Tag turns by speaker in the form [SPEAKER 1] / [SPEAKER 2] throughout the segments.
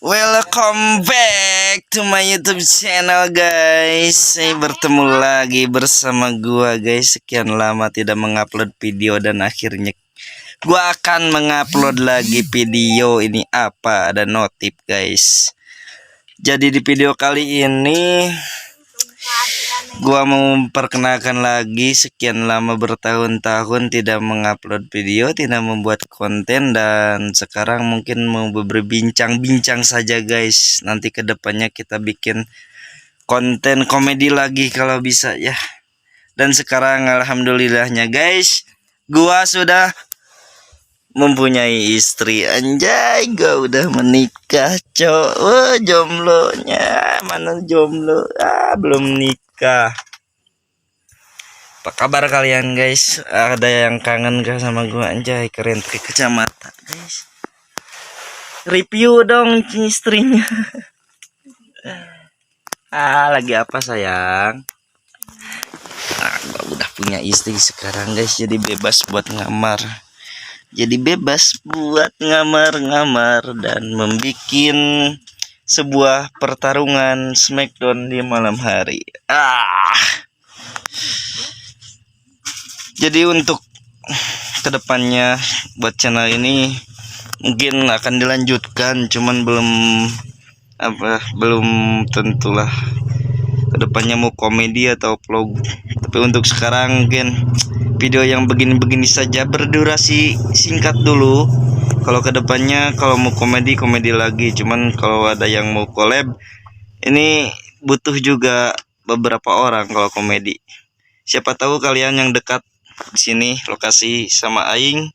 [SPEAKER 1] Welcome back to my YouTube channel guys. Saya bertemu lagi bersama gua guys. Sekian lama tidak mengupload video dan akhirnya gua akan mengupload lagi video ini. Apa ada notif guys. Jadi di video kali ini gua mau memperkenalkan lagi, sekian lama bertahun-tahun tidak mengupload video, tidak membuat konten, dan sekarang mungkin mau berbincang-bincang saja guys. Nanti kedepannya kita bikin konten komedi lagi kalau bisa ya. Dan sekarang alhamdulillahnya guys, gua sudah mempunyai istri. Anjay, gua udah menikah cok. Jomblonya mana jomblo, belum nikah. Apa kabar kalian guys? Ada yang kangen gak sama gua? Anjay, keren ke kacamata guys. Review dong istrinya. Lagi apa sayang? Gua udah punya istri sekarang guys, jadi bebas buat ngamar. Jadi bebas buat ngamar-ngamar dan membikin sebuah pertarungan Smackdown di malam hari. Jadi untuk kedepannya buat channel ini mungkin akan dilanjutkan, cuman belum tentulah kedepannya mau komedi atau vlog. Tapi untuk sekarang mungkin video yang begini-begini saja, berdurasi singkat dulu. Kalau kedepannya kalau mau komedi lagi. Cuman kalau ada yang mau collab, ini butuh juga beberapa orang kalau komedi. Siapa tahu kalian yang dekat di sini lokasi sama aing,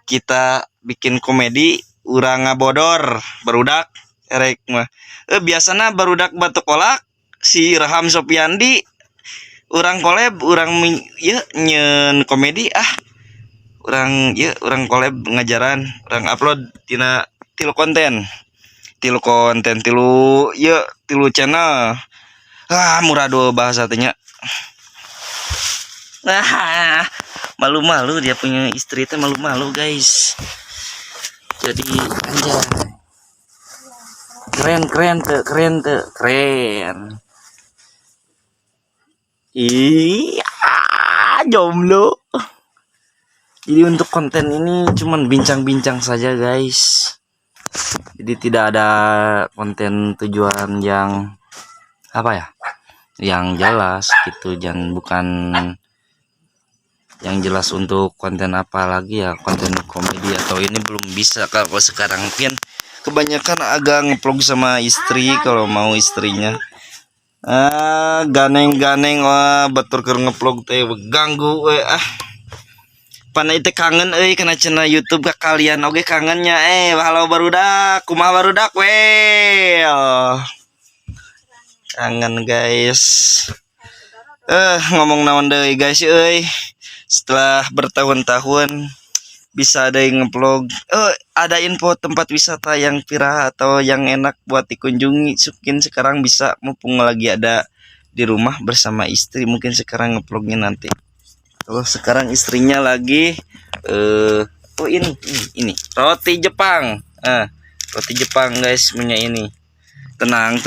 [SPEAKER 1] kita bikin komedi urang ngabodor barudak erek mah. Biasana barudak batu kolak si Raham Sopiandi, orang collab, orang ya nyen komedi orang collab ngajaran, orang upload tina tilu channel. Murah dua bahasa tanya. Malu-malu dia punya istri teh, malu-malu guys. Jadi anjay, keren. Iya, jomblo. Jadi untuk konten ini cuman bincang-bincang saja guys. Jadi tidak ada konten tujuan yang apa ya, yang jelas gitu, bukan yang jelas untuk konten apa lagi ya, konten komedi atau ini belum bisa. Kalau sekarang mungkin kebanyakan agak ngevlog sama istri. Kalau mau istrinya ganeng batur keur ngevlog teh ganggu panai teh kangen kena channel YouTube ka kalian oge kangennya. Halo barudak, kumaha barudak kangen guys. Ngomong naon deui guys setelah bertahun-tahun bisa ada yang ngevlog. Ada info tempat wisata yang viral atau yang enak buat dikunjungi, mungkin sekarang bisa, mumpung lagi ada di rumah bersama istri, mungkin sekarang ngevlognya nanti. Kalau sekarang istrinya lagi ini roti Jepang. Roti Jepang guys punya ini. Tenang,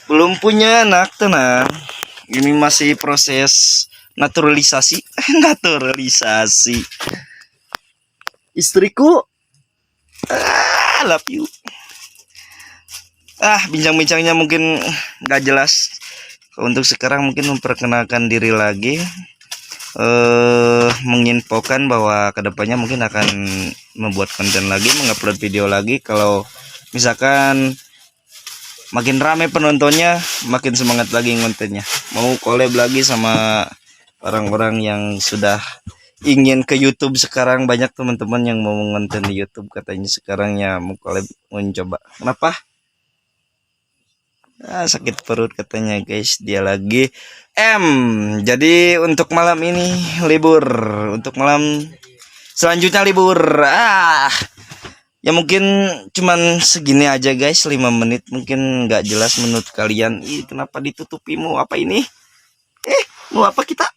[SPEAKER 1] belum punya anak, tenang. Ini masih proses naturalisasi. Naturalisasi. Istriku, love you. Bincang-bincangnya mungkin gak jelas. Untuk sekarang mungkin memperkenalkan diri lagi, menginfokan bahwa kedepannya mungkin akan membuat konten lagi, mengupload video lagi. Kalau misalkan makin rame penontonnya, makin semangat lagi kontennya. Mau collab lagi sama orang-orang yang sudah ingin ke YouTube. Sekarang banyak teman-teman yang mau ngonten di YouTube, katanya sekarang ya mau collab, mau coba. Kenapa? Sakit perut katanya guys, dia lagi jadi untuk malam ini libur, untuk malam selanjutnya libur. Ya mungkin cuman segini aja guys, 5 menit mungkin nggak jelas menurut kalian. Kenapa ditutupi, mau apa ini? Mau apa kita?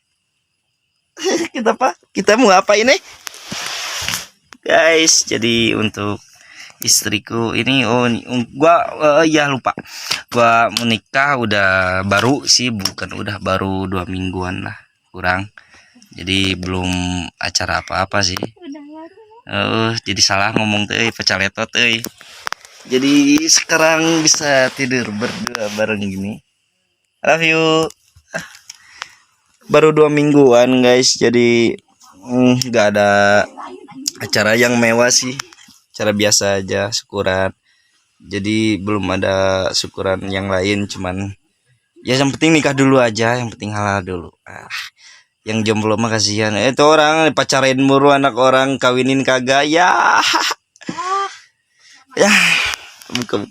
[SPEAKER 1] Kita mau apa ini guys? Jadi untuk istriku ini gua ya lupa, gua menikah udah baru sih, bukan udah baru 2 mingguan lah kurang, jadi belum acara apa-apa sih. Jadi salah ngomong tuh pecaletot jadi sekarang bisa tidur berdua bareng gini. I love you. Baru 2 mingguan guys, jadi nggak ada acara yang mewah sih, cara biasa aja syukuran. Jadi belum ada syukuran yang lain, cuman ya yang penting nikah dulu aja, yang penting halal dulu. Yang jomblo mah kasihan, itu orang pacarin mulu anak orang, kawinin kagak ya. Ya, buka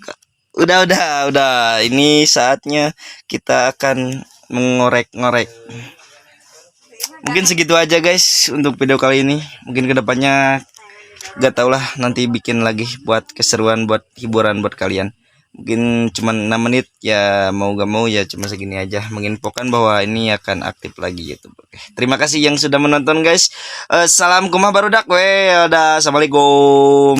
[SPEAKER 1] udah, ini saatnya kita akan mengorek-ngorek. Mungkin segitu aja guys untuk video kali ini. Mungkin kedepannya gak tau lah, nanti bikin lagi buat keseruan, buat hiburan buat kalian. Mungkin cuma 6 menit ya, mau gak mau ya cuma segini aja, menginfokan bahwa ini akan aktif lagi YouTube. Oke, terima kasih yang sudah menonton guys. Salam kumah barudak we. Assalamualaikum.